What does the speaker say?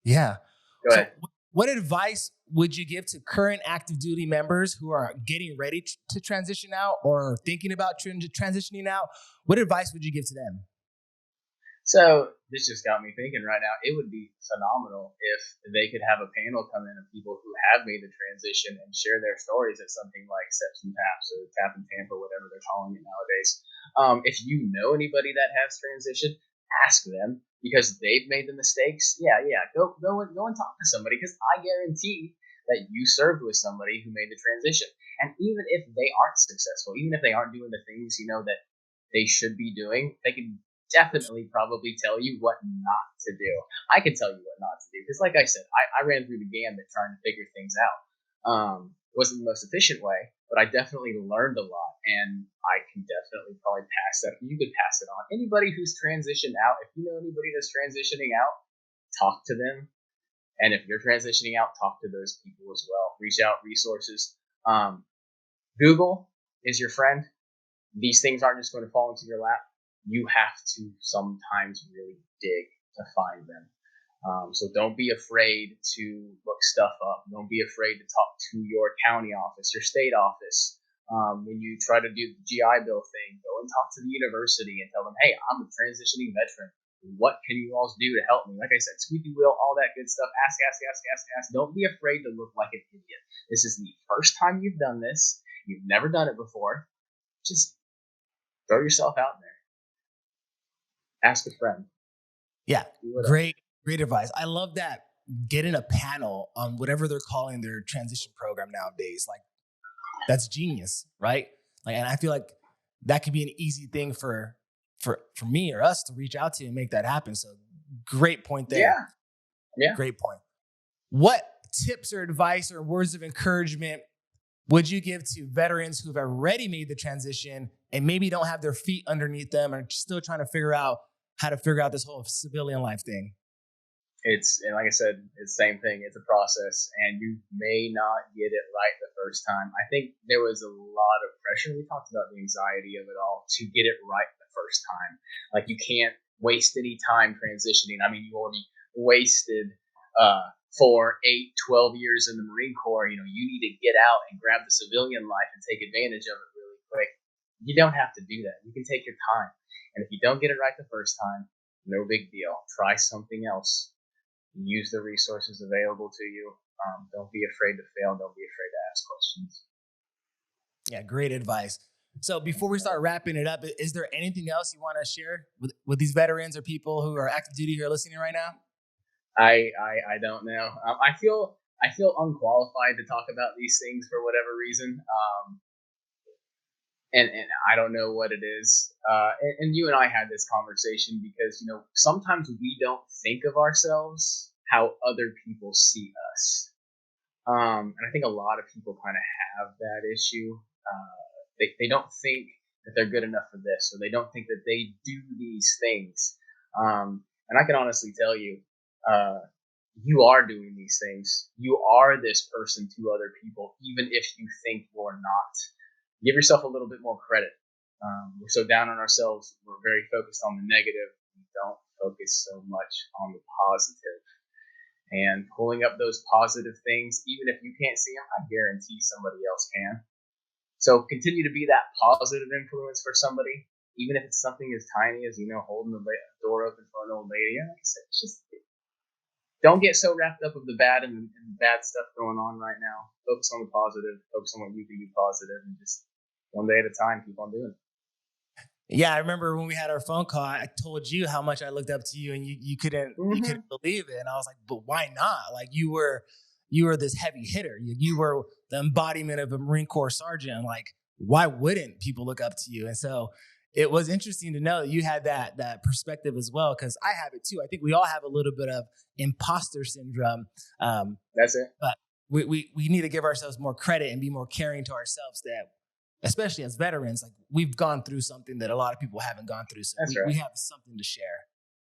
Yeah. Go So ahead. what advice would you give to current active duty members who are getting ready to transition out or thinking about transitioning out? What advice would you give to them? So this just got me thinking right now. It would be phenomenal if they could have a panel come in of people who have made the transition and share their stories at something like Steps and Taps or Tap and Tampa, whatever they're calling it nowadays. If you know anybody that has transitioned, ask them because they've made the mistakes. Yeah. Go and talk to somebody because I guarantee that you served with somebody who made the transition. And even if they aren't successful, even if they aren't doing the things that they should be doing, they can definitely probably tell you what not to do. I can tell you what not to do because, like I said, I ran through the gambit trying to figure things out. It wasn't the most efficient way, but I definitely learned a lot, and I can definitely probably pass that. You could pass it on. Anybody who's transitioned out, if you know anybody that's transitioning out, talk to them. And if you're transitioning out, talk to those people as well. Reach out, resources. Google is your friend. These things aren't just going to fall into your lap. You have to sometimes really dig to find them. So don't be afraid to look stuff up. Don't be afraid to talk to your county office, your state office. When you try to do the GI Bill thing, go and talk to the university and tell them, hey, I'm a transitioning veteran. What can you all do to help me? Like I said, squeaky wheel, all that good stuff. Ask. Don't be afraid to look like an idiot. This is the first time you've done this. You've never done it before. Just throw yourself out there. Ask a friend. Yeah. Great advice. I love that. Getting a panel on whatever they're calling their transition program nowadays. Like, that's genius, right? Like, and I feel like that could be an easy thing for me or us to reach out to and make that happen. So great point there. Yeah. Great point. What tips or advice or words of encouragement would you give to veterans who've already made the transition and maybe don't have their feet underneath them and are still trying to figure out how to figure out this whole civilian life thing? And like I said, it's the same thing. It's a process, and you may not get it right the first time. I think there was a lot of pressure. We talked about the anxiety of it all to get it right the first time. Like, you can't waste any time transitioning. I mean, you already wasted 4, 8, 12 years in the Marine Corps. You need to get out and grab the civilian life and take advantage of it really quick. You don't have to do that. You can take your time. And if you don't get it right the first time, no big deal. Try something else. Use the resources available to you. Don't be afraid to fail. Don't be afraid to ask questions. Yeah, great advice. So before we start wrapping it up, is there anything else you want to share with these veterans or people who are active duty who are listening right now? I don't know. I feel unqualified to talk about these things for whatever reason. And I don't know what it is. And you and I had this conversation because sometimes we don't think of ourselves how other people see us. And I think a lot of people kind of have that issue. They don't think that they're good enough for this, or they don't think that they do these things. And I can honestly tell you, you are doing these things. You are this person to other people, even if you think you're not. Give yourself a little bit more credit. We're so down on ourselves. We're very focused on the negative. We don't focus so much on the positive. And pulling up those positive things, even if you can't see them, I guarantee somebody else can. So continue to be that positive influence for somebody, even if it's something as tiny as, holding the door open for an old lady. And like I said, it's just, don't get so wrapped up with the bad and bad stuff going on right now. Focus on the positive. Focus on what you can do positive, and just one day at a time, keep on doing it. Yeah, I remember when we had our phone call, I told you how much I looked up to you, and you couldn't believe it. And I was like, but why not? Like, you were this heavy hitter. You were the embodiment of a Marine Corps sergeant. Like, why wouldn't people look up to you? And so it was interesting to know that you had that perspective as well, because I have it too. I think we all have a little bit of imposter syndrome. That's it. But we need to give ourselves more credit and be more caring to ourselves, that especially as veterans, like, we've gone through something that a lot of people haven't gone through. So we have something to share.